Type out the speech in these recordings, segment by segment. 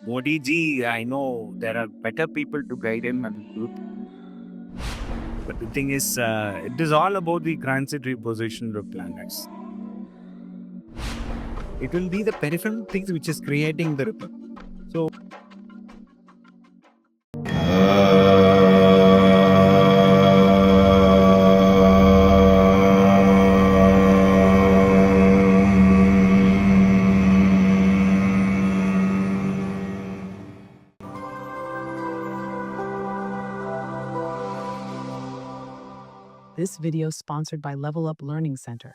Modi ji, I know there are better people to guide him and youth. But the thing is, it is all about the transitory position of planets. It will be the peripheral things which is creating the ripple. So, This video is sponsored by Level Up Learning Center.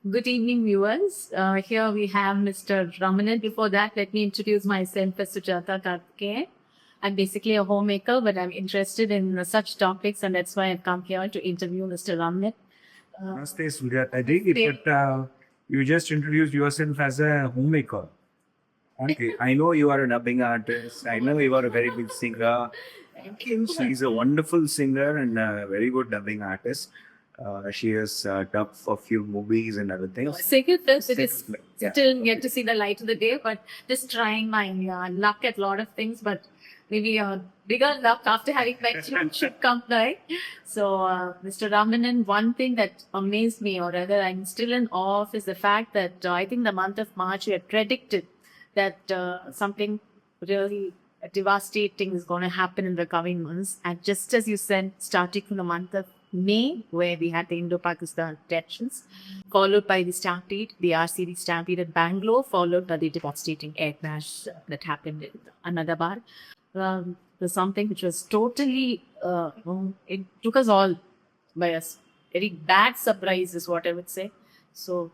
Good evening, viewers. Here we have Mr. Ramanan. Before that, let me introduce myself as Sujata Karthikeyan. I'm basically a homemaker, but I'm interested in such topics, and that's why I've come here to interview Mr. Ramanan. Namaste, Sujata ji, but you just introduced yourself as a homemaker. Okay, I know you are a dubbing artist. I know you are a very good singer. Thank you. She's a wonderful singer and a very good dubbing artist. She has dubbed for a few movies and other things. Second films, it is still yet to see the light of the day, but just trying my luck at a lot of things, but maybe a bigger luck after having met you should come by. So, Mr. Ramanan, one thing that amazed me, or rather I'm still in awe of, is the fact that I think the month of March you had predicted that something really devastating is going to happen in the coming months. And just as you said, starting from the month of May, where we had the Indo-Pakistan tensions, followed by the stampede, the RCD stampede at Bangalore, followed by the devastating air crash that happened in Ahmedabad. There's something which was totally, it took us all by a very bad surprise, is what I would say. So,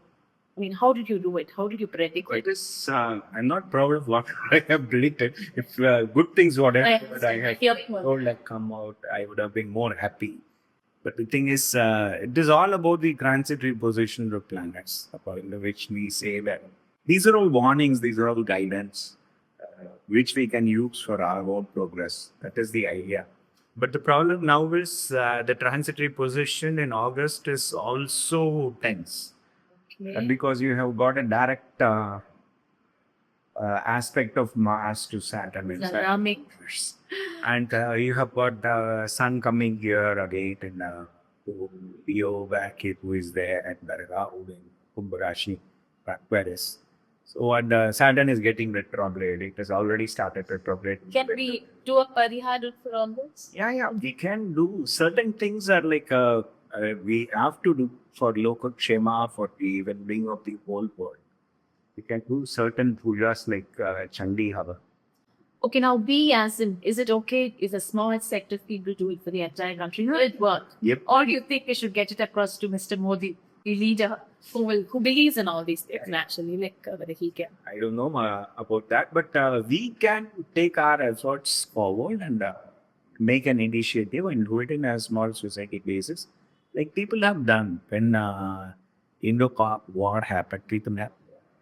I mean, how did you do it? How did you predict it? It is, I'm not proud of what I have predicted. If good things would have I had told had come out, I would have been more happy. But the thing is, it is all about the transitory position of planets, according to which we say that these are all warnings, these are all guidance, which we can use for our own progress. That is the idea. But the problem now is the transitory position in August is also tense. Okay. Because you have got a direct aspect of Mars to Saturn. Ceramic. And you have got the sun coming here again in Leo Rasi, who is there, and Rahu in Kumbh Rashi, Aquarius. So, and Saturn is getting retrograde. It has already started retrograde. Can we do a parihar for all this? Yeah, we can do certain things are like we have to do for local Kshema, for the well-being of the whole world. We can do certain pujas like Chandi Hava. Okay, now be as in, is it okay if a small set of people do it for the entire country? Will it work? Yep. Or do you think we should get it across to Mr. Modi, the leader who believes in all these things naturally, like whether he can? I don't know about that, but we can take our efforts forward and make an initiative and do it in a small society basis. Like people have done when Indo-Pak war happened, people have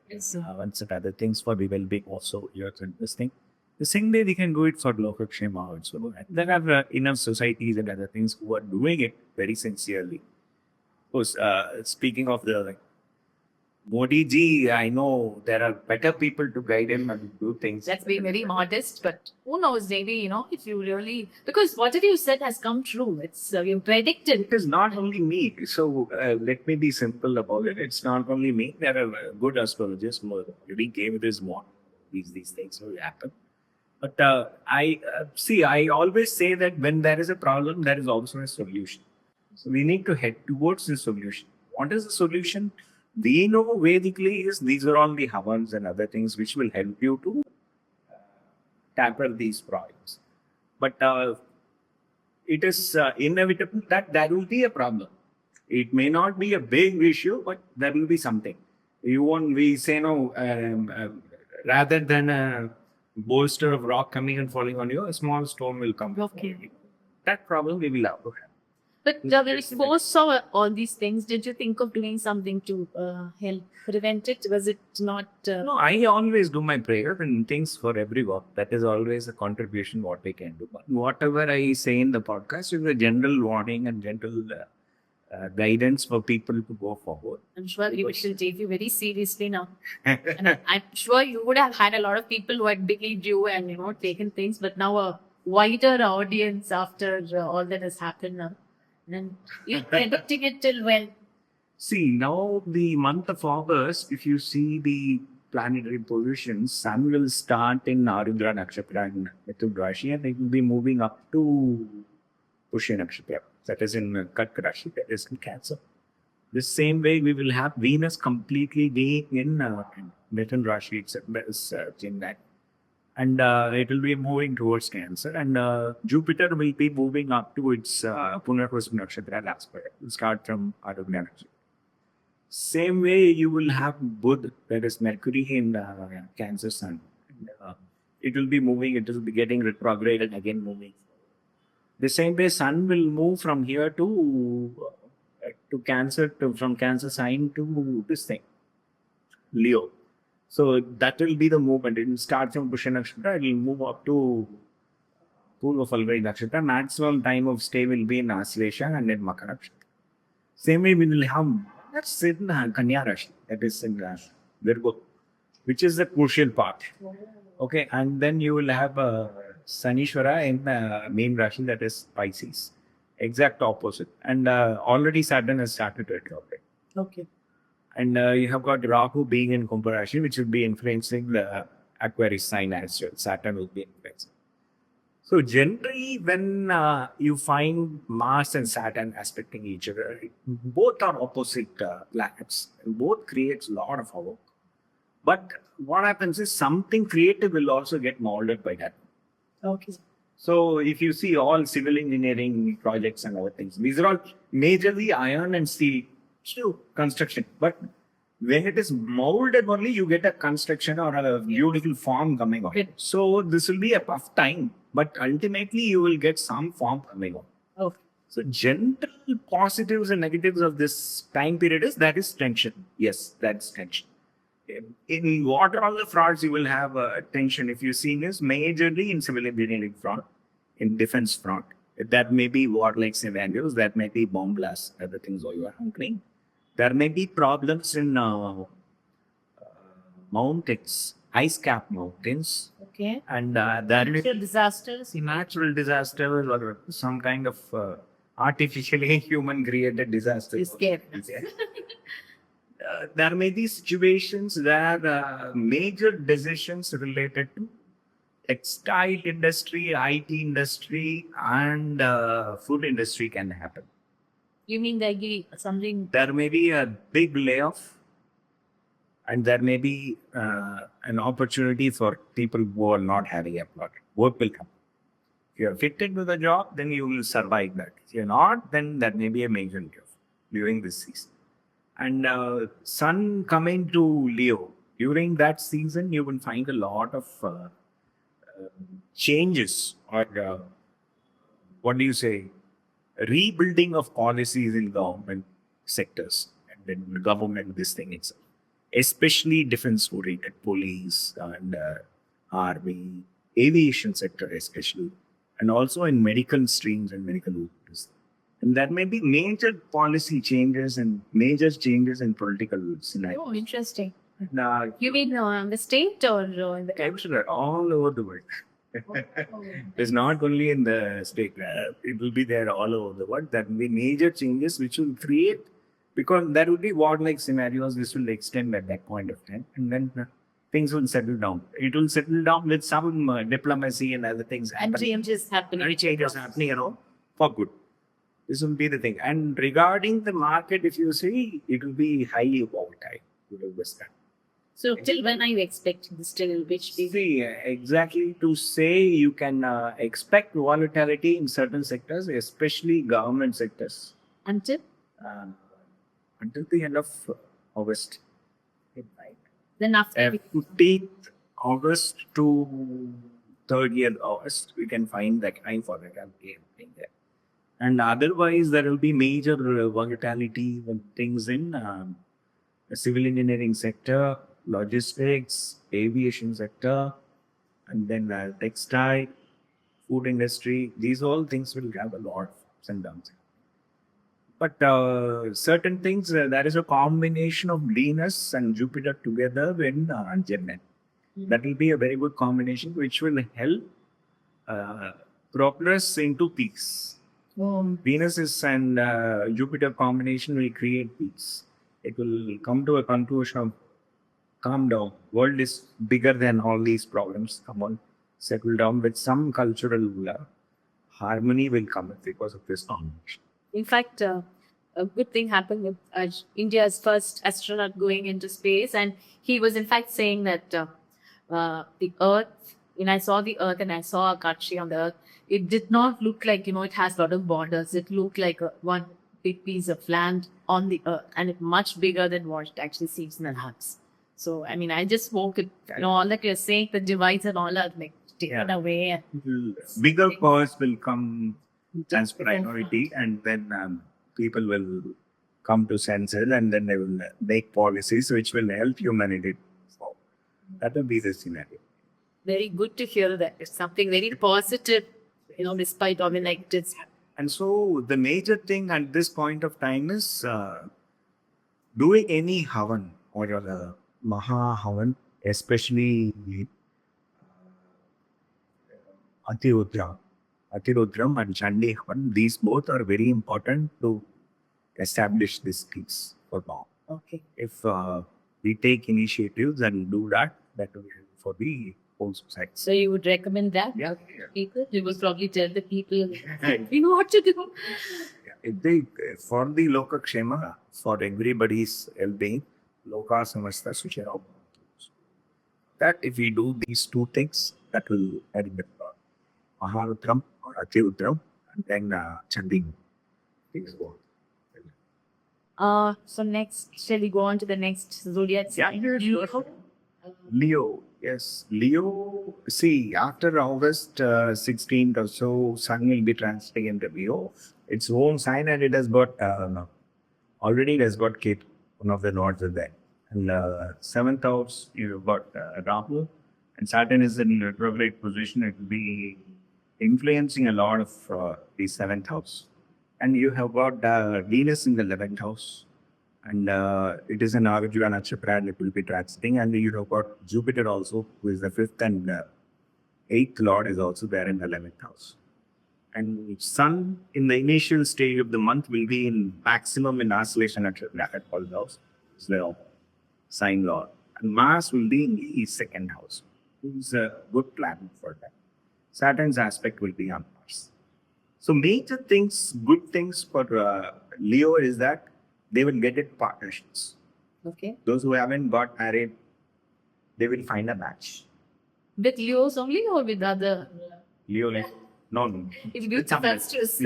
once and other things for the well-being also here and this thing. The same way we can do it for local Kshema also. And there are enough societies and other things who are doing it very sincerely. Of course, speaking of the Modi ji, I know there are better people to guide him and do things. That's being very modest, but who knows, maybe, if you really, because whatever you said has come true. It's, you predicted. It is not only me. So let me be simple about it. It's not only me. There are good astrologers who already gave this warning. These things will happen. But I always say that when there is a problem, there is also a solution. So we need to head towards the solution. What is the solution? We know Vedically is these are all the havans and other things which will help you to tackle these problems. But it is inevitable that there will be a problem. It may not be a big issue, but there will be something. We say no, rather than a bolster of rock coming and falling on you, a small stone will come. Okay. That problem we will have to have. But when you first saw all these things, did you think of doing something to help prevent it? Was it not? No, I always do my prayer and things for every work. That is always a contribution what we can do. But whatever I say in the podcast is a general warning and general guidance for people to go forward. I'm sure people will take you very seriously now. And I'm sure you would have had a lot of people who had believed you and taken things, but now a wider audience after all that has happened now. And you're predicting it till when? See, now the month of August, if you see the planetary positions, Sun will start in Arudra Nakshatra in Mithun Rashi, and it will be moving up to Pushya Nakshatra. That is in Karka Rashi, that is in Cancer. The same way we will have Venus completely being in Mithun Rashi, except in that. And it will be moving towards Cancer. And Jupiter will be moving up to its Punarvasu Nakshatra last year. It will start from Arudra Nakshatra. Same way you will have Buddha, that is Mercury in Cancer Sun. And, it will be moving, it will be getting retrograde and again moving. The same way Sun will move from here to Cancer, from Cancer sign to this thing, Leo. So that will be the movement. It will start from Pushya Nakshatra, it will move up to Purva Falguni Nakshatra. Maximum time of stay will be in Aslesha and then Makara Nakshatra. Same way we will have that's in Kanya Rashi, that is in Virgo, which is the crucial part. Okay, and then you will have Sanishwara in main Rashi, that is Pisces, exact opposite. And already Saturn has started retrograde. Okay. And you have got Rahu being in Kumbha Rashi, which will be influencing the Aquarius sign as well. Saturn will be influencing. So generally, when you find Mars and Saturn aspecting each other, both are opposite planets, and both creates a lot of havoc. But what happens is something creative will also get molded by that. Okay. So if you see all civil engineering projects and other things, these are all majorly iron and steel construction. But when it is molded only, you get a construction or a beautiful form coming out. So this will be a tough time, but ultimately you will get some form coming out. Okay. So general positives and negatives of this time period is that is tension. Yes, that's tension. In what are all the frauds you will have tension if you see this majorly in civil engineering fraud, in defense fraud. That may be war-like scenarios, that may be bomb blasts, other things you are handling. There may be problems in mountains, ice cap mountains. Okay. And there may Natural disasters. be natural disasters or some kind of artificially human created disasters. Scary. There may be situations where major decisions related to textile industry, IT industry, and food industry can happen. You mean there be something? There may be a big layoff, and there may be an opportunity for people who are not having employment. Work will come. If you are fitted with a job, then you will survive that. If you're not, then that may be a major layoff during this season. And Sun coming to Leo, during that season, you will find a lot of changes or what do you say, rebuilding of policies in government sectors and then government this thing itself, especially defense oriented, police and army, aviation sector especially, and also in medical streams and medical workers. And there may be major policy changes and major changes in political scenarios. Oh, interesting. Now, You mean the state or in the country? all over the world. It's not only in the state, it will be there all over the world. There will be major changes which will create, because there will be war-like scenarios, this will extend at that point of time. And then things will settle down. It will settle down with some diplomacy and other things And happening. changes happening. Any changes happening, for good. This will be the thing. And regarding the market, if you see, it will be highly volatile. You will understand. So till when are you expecting this? Till which day? See, exactly to say you can expect volatility in certain sectors, especially government sectors, Until? until the end of August. Then after? 15th August to 30th August, we can find that time for the campaign there. And otherwise, there will be major volatility when things in the civil engineering sector, logistics, aviation sector, and then textile, food industry. These all things will have a lot of ups and downs. But certain things, there is a combination of Venus and Jupiter together in Gemini. That will be a very good combination, which will help uh, progress into peace. Venus is and Jupiter combination will create peace. It will come to a conclusion of calm down. World is bigger than all these problems. Come on, settle down. With some cultural harmony will come because of this combination. In fact, a good thing happened with India's first astronaut going into space, and he was in fact saying that the Earth. When I saw the Earth and I saw a country on the Earth, it did not look like it has a lot of borders. It looked like one big piece of land on the Earth, and it's much bigger than what it actually seems in the hearts. So I mean, I just woke it. All that you're saying, the divides and all are like taken away. Bigger cause will come as priority, and then people will come to senses, and then they will make policies which will help humanity. So that will be the scenario. Very good to hear that. It's something very positive, despite all the negatives. And so the major thing at this point of time is doing any havan or Maha Havan, especially Atirudram and Chandi Havan. These both are very important to establish this peace for now. Okay. If we take initiatives and do that, that will help for the whole society. So you would recommend that? Yeah. People? You would probably tell the people, you know what to do. If they, for the Loka Kshema, for everybody's well-being, Loka Samasta Suchara. That if we do these two things, that will help with Maharudram or Atirudram and then Chandi. Things go. So next, shall we go on to the next zodiac sign? Leo, yes. Leo, see, after August 16th or so, Sun will be transiting into Leo, its own sign, and it has got, already it has got Ketu, one of the lords of that. And 7th house, you've got Rahu, and Saturn is in retrograde position. It will be influencing a lot of the 7th house. And you have got Venus in the 11th house. And it is an Arjuna Nakshatra, and it will be transiting. And you have got Jupiter also, who is the 5th and 8th lord, is also there in the 11th house. And Sun in the initial stage of the month will be in maximum in Ashlesha Nakshatra at all house, so sign lord. And Mars will be in the 2nd house, which is a good plan for that. Saturn's aspect will be on Mars. So major things, good things for Leo is that they will get it partnerships. Okay. Those who haven't got married, they will find a match. With Leos only or with other? Leo, no. If you investors.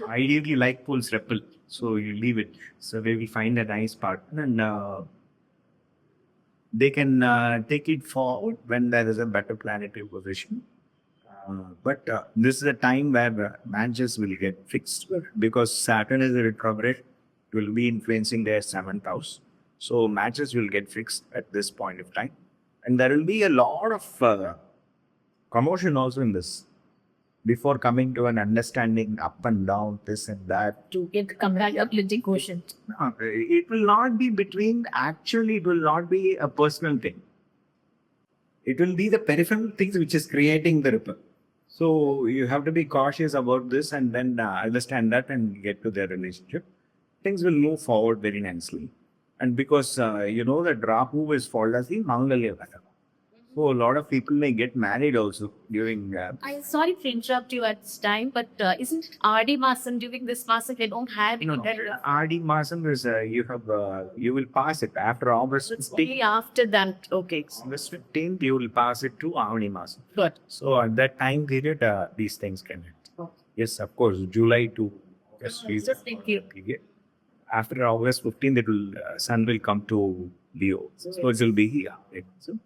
Ideally, like pulls repel, so you leave it. So they will find a nice partner, and they can take it forward when there is a better planetary position. But this is a time where matches will get fixed because Saturn is a retrograde. It will be influencing their 7th house. So matches will get fixed at this point of time. And there will be a lot of commotion also in this before coming to an understanding up and down, this and that. To get compatibility quotient. It will not be actually, it will not be a personal thing. It will be the peripheral things which is creating the ripple. So you have to be cautious about this and then understand that and get to their relationship. Things will move forward very nicely. And because you know that Rahu is called as the Mangalya Ghata. So a lot of people may get married also during. I'm sorry to interrupt you at this time, but isn't Adi Masam during this Masam? They don't have. Adi Masam is you will pass it after August 15th. Only after that, okay. August 15th, you will pass it to Avani Masam. Good. So at that time period, these things can happen. Okay. Yes, of course, July to August. Thank you. After August 15th, it will Sun will come to Leo. So it will be here. So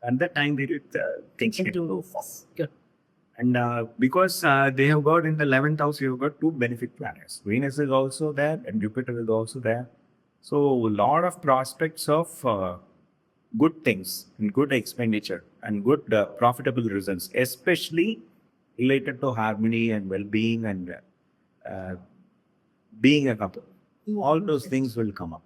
at that time period, things can go forward. Good. And because they have got in the 11th house, you have got two benefit planets. Venus is also there and Jupiter is also there. So a lot of prospects of good things and good expenditure and good profitable results, especially related to harmony and well-being and being a couple. All those things will come up.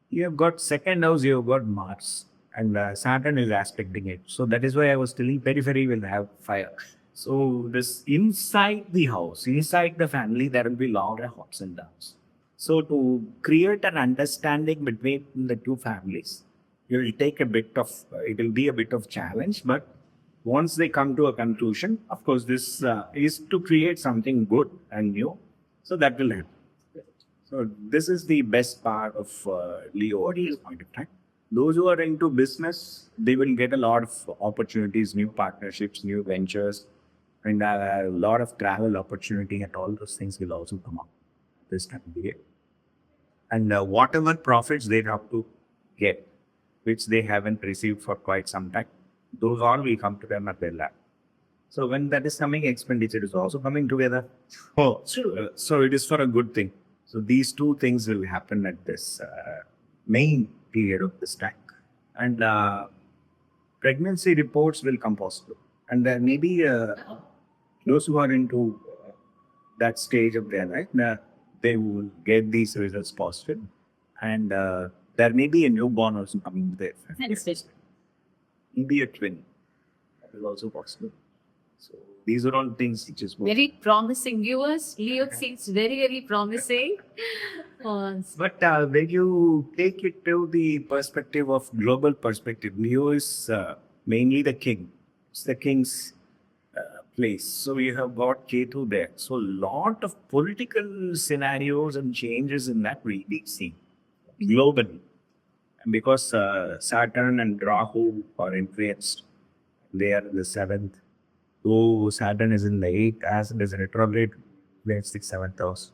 You have got second house, you have got Mars, and Saturn is aspecting it. So that is why I was telling periphery will have fire. So this inside the house, inside the family, there will be lot of ups and downs. So to create an understanding between the two families, it will take a bit of, it will be a bit of challenge, but once they come to a conclusion, of course, this is to create something good and new. So that will happen. So this is the best part of Leo at this point of time. Those who are into business, they will get a lot of opportunities, new partnerships, new ventures, and a lot of travel opportunity, and all those things will also come up this time of the year. And whatever profits they have to get, which they haven't received for quite some time, those all will come to them at their lap. So when that is coming, expenditure is also coming together. Oh, so it is for a good thing. So these two things will happen at this main period of this time. And pregnancy reports will come positive. And there may be those who are into that stage of their life, they will get these results positive. And there may be a newborn also coming to their family. Maybe a twin. That is also possible. So these are all things which is Very promising viewers. Leo seems very, very promising. But when you take it to the perspective of global perspective, Leo is mainly the king. It's the king's place. So you have got Ketu there. So a lot of political scenarios and changes in that we see globally. And because Saturn and Rahu are influenced, they are in the seventh. So Saturn is in the eighth, as it is retrograde, it's the seventh house.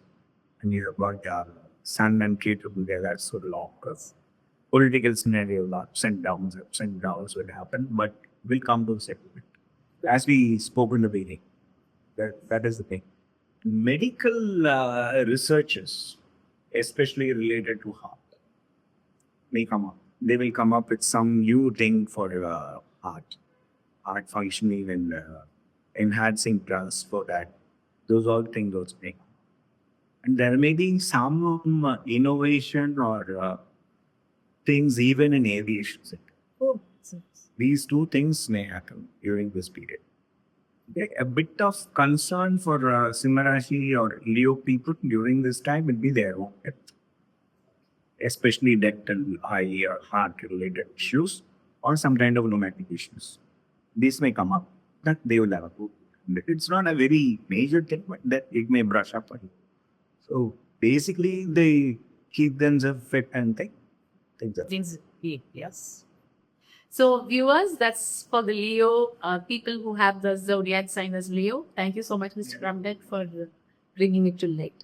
And you have got Sun and Ketu together. So a lot of political scenario, ups and downs will happen, but we'll come to the second. As we spoke in the beginning, that is the thing. Medical researchers, especially related to heart, may come up. They will come up with some new thing for heart functioning and enhancing drugs for that. Those all things also make. And there may be some innovation or things even in aviation sector. These two things may happen during this period. Okay, a bit of concern for Simha Rasi or Leo people during this time will be their own health, especially dental, eye, or heart-related issues, or some kind of pneumatic issues. This may come up that they will have a good. It's not a very major thing, but that it may brush up on you. So basically, they keep themselves fit and things. Yes. So viewers, that's for the Leo, people who have the zodiac sign as Leo. Thank you so much, Mr. Ramdet, for bringing it to light.